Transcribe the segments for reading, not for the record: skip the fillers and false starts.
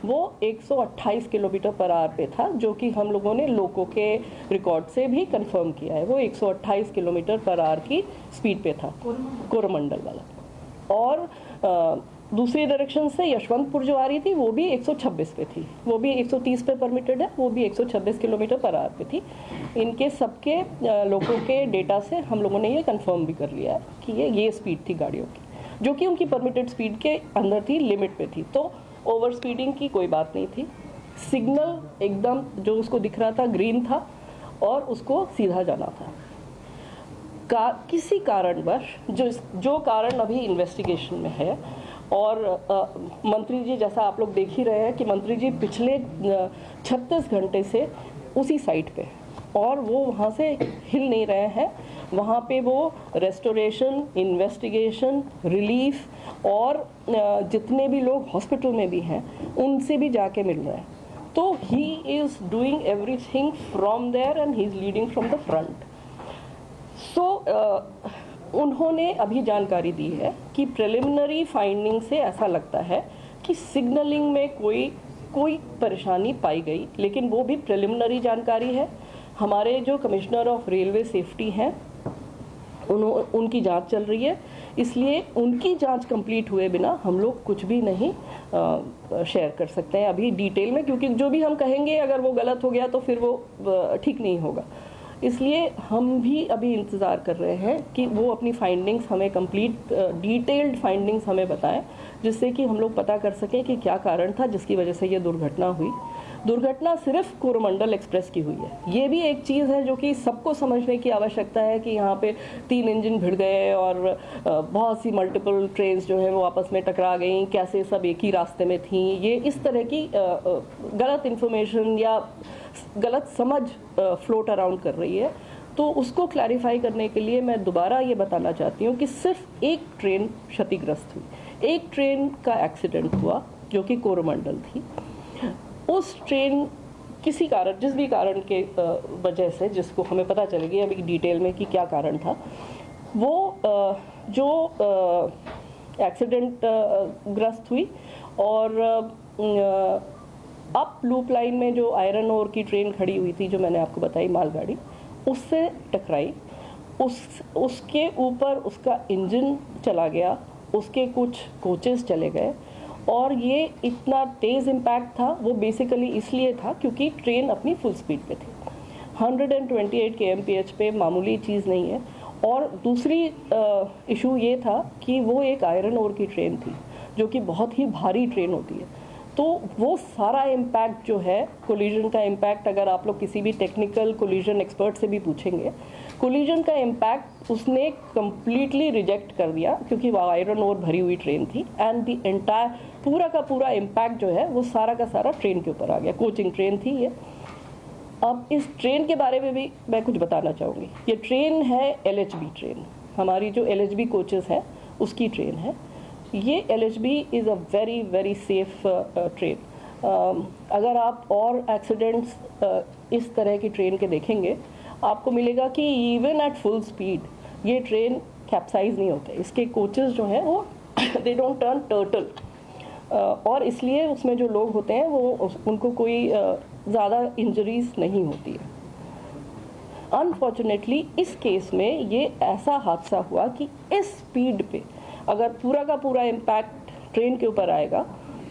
वो 128 kilometre per hour पे था, जो कि हम लोगों ने लोगों के रिकॉर्ड से भी कंफर्म किया है। वो 128 किलोमीटर पर आवर की स्पीड पे था, कोरोमंडल वाला। और दूसरी डायरेक्शन से यशवंतपुर जो आ रही थी वो भी 126 पे थी, वो भी 130 पे परमिटेड है, वो भी 126 किलोमीटर पर आवर पे थी। इनके सबके लोगों के डेटा से हम लोगों ने ये कंफर्म भी कर लिया है कि ये स्पीड थी गाड़ियों की, जो कि उनकी परमिटेड स्पीड के अंदर थी, लिमिट पे थी। तो ओवर स्पीडिंग की कोई बात नहीं थी। सिग्नल एकदम जो उसको दिख रहा था ग्रीन था और उसको सीधा जाना था। किसी कारणवश जो कारण अभी इन्वेस्टिगेशन में है, और मंत्री जी जैसा आप लोग देख ही रहे हैं कि मंत्री जी पिछले 36 घंटे से उसी साइट पे, और वो वहाँ से हिल नहीं रहे हैं। वहाँ पे वो रेस्टोरेशन, इन्वेस्टिगेशन, रिलीफ और जितने भी लोग हॉस्पिटल में भी हैं उनसे भी जाके मिल रहे हैं। तो he is doing everything from there and he is leading from the front. So उन्होंने अभी जानकारी दी है कि प्रिलिमिनरी फाइंडिंग से ऐसा लगता है कि सिग्नलिंग में कोई परेशानी पाई गई, लेकिन वो भी प्रिलिमिनरी जानकारी है। हमारे जो कमिश्नर ऑफ रेलवे सेफ्टी हैं उनकी जांच चल रही है, इसलिए उनकी जांच कंप्लीट हुए बिना हम लोग कुछ भी नहीं शेयर कर सकते हैं अभी डिटेल में, क्योंकि जो भी हम कहेंगे अगर वो गलत हो गया तो फिर वो ठीक नहीं होगा। इसलिए हम भी अभी इंतज़ार कर रहे हैं कि वो अपनी फाइंडिंग्स हमें कंप्लीट डिटेल्ड फाइंडिंग्स हमें बताएं, जिससे कि हम लोग पता कर सकें कि क्या कारण था जिसकी वजह से ये दुर्घटना हुई। दुर्घटना सिर्फ कोरोमंडल एक्सप्रेस की हुई है। ये भी एक चीज़ है जो कि सबको समझने की आवश्यकता है कि यहाँ पे 3 इंजन भिड़ गए और बहुत सी मल्टीपल ट्रेन्स जो है वो आपस में टकरा गई, कैसे सब एक ही रास्ते में थी। ये इस तरह की गलत इन्फॉर्मेशन या गलत समझ फ्लोट अराउंड कर रही है। तो उसको क्लैरिफाई करने के लिए मैं दोबारा ये बताना चाहती हूँ कि सिर्फ एक ट्रेन क्षतिग्रस्त हुई, एक ट्रेन का एक्सीडेंट हुआ जो कि कोरोमंडल थी। उस ट्रेन किसी कारण, जिस भी कारण के वजह से, जिसको हमें पता चलेगी अभी डिटेल में कि क्या कारण था, वो जो एक्सीडेंट ग्रस्त हुई और अप लूप लाइन में जो आयरन ओर की ट्रेन खड़ी हुई थी, जो मैंने आपको बताई मालगाड़ी, उससे टकराई। उसके ऊपर उसका इंजन चला गया, उसके कुछ कोचेस चले गए, और ये इतना तेज़ इम्पैक्ट था वो बेसिकली इसलिए था क्योंकि ट्रेन अपनी फुल स्पीड पे थी। 128 kmph पे मामूली चीज़ नहीं है। और दूसरी इशू ये था कि वो एक आयरन ओर की ट्रेन थी, जो कि बहुत ही भारी ट्रेन होती है। तो वो सारा इम्पैक्ट जो है, कोलिजन का इम्पैक्ट, अगर आप लोग किसी भी टेक्निकल कोलिजन एक्सपर्ट से भी पूछेंगे, कोलिजन का इम्पैक्ट उसने कम्प्लीटली रिजेक्ट कर दिया, क्योंकि वो आयरन ओर भरी हुई ट्रेन थी। एंड द एंटायर पूरा का पूरा इम्पैक्ट जो है वो सारा का सारा ट्रेन के ऊपर आ गया। कोचिंग ट्रेन थी ये। अब इस ट्रेन के बारे में भी मैं कुछ बताना चाहूँगी। ये ट्रेन है LHB ट्रेन, हमारी जो LHB कोचेस है उसकी ट्रेन है। ये LHB is a very very safe train. अगर आप और एक्सीडेंट्स इस तरह की ट्रेन के देखेंगे, आपको मिलेगा कि इवन एट फुल स्पीड ये ट्रेन कैप्साइज नहीं होते। इसके कोचेस जो हैं वो दे डोंट टर्न टर्टल, और इसलिए उसमें जो लोग होते हैं वो उनको कोई ज़्यादा इंजरीज नहीं होती है। अनफॉर्चुनेटली इस केस में ये ऐसा हादसा हुआ कि इस स्पीड पे अगर पूरा का पूरा इम्पैक्ट ट्रेन के ऊपर आएगा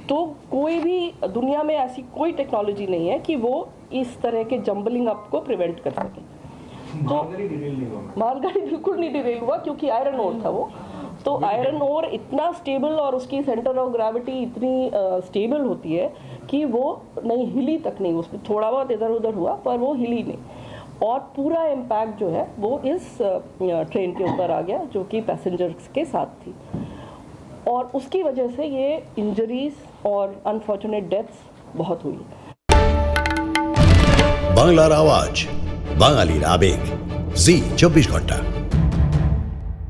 तो कोई भी दुनिया में ऐसी कोई टेक्नोलॉजी नहीं है कि वो इस तरह के जंबलिंग अप को प्रिवेंट कर सके। तो मालगाड़ी बिल्कुल नहीं डिरेल हुआ, क्योंकि आयरन ओर था वो। तो आयरन ओर इतना स्टेबल और उसकी सेंटर ऑफ ग्रेविटी इतनी स्टेबल होती है कि वो नहीं हिली तक नहीं, उसमें थोड़ा बहुत इधर उधर हुआ पर वो हिली नहीं, और पूरा इम्पैक्ट जो है वो इस ट्रेन के ऊपर आ गया जो कि पैसेंजर्स के साथ थी, और उसकी वजह से ये इंजरीज और अनफॉर्चुनेट डेथ्स बहुत हुई। বাংলার আওয়াজ, বাঙালির আবেগ, জি 24 ঘন্টা।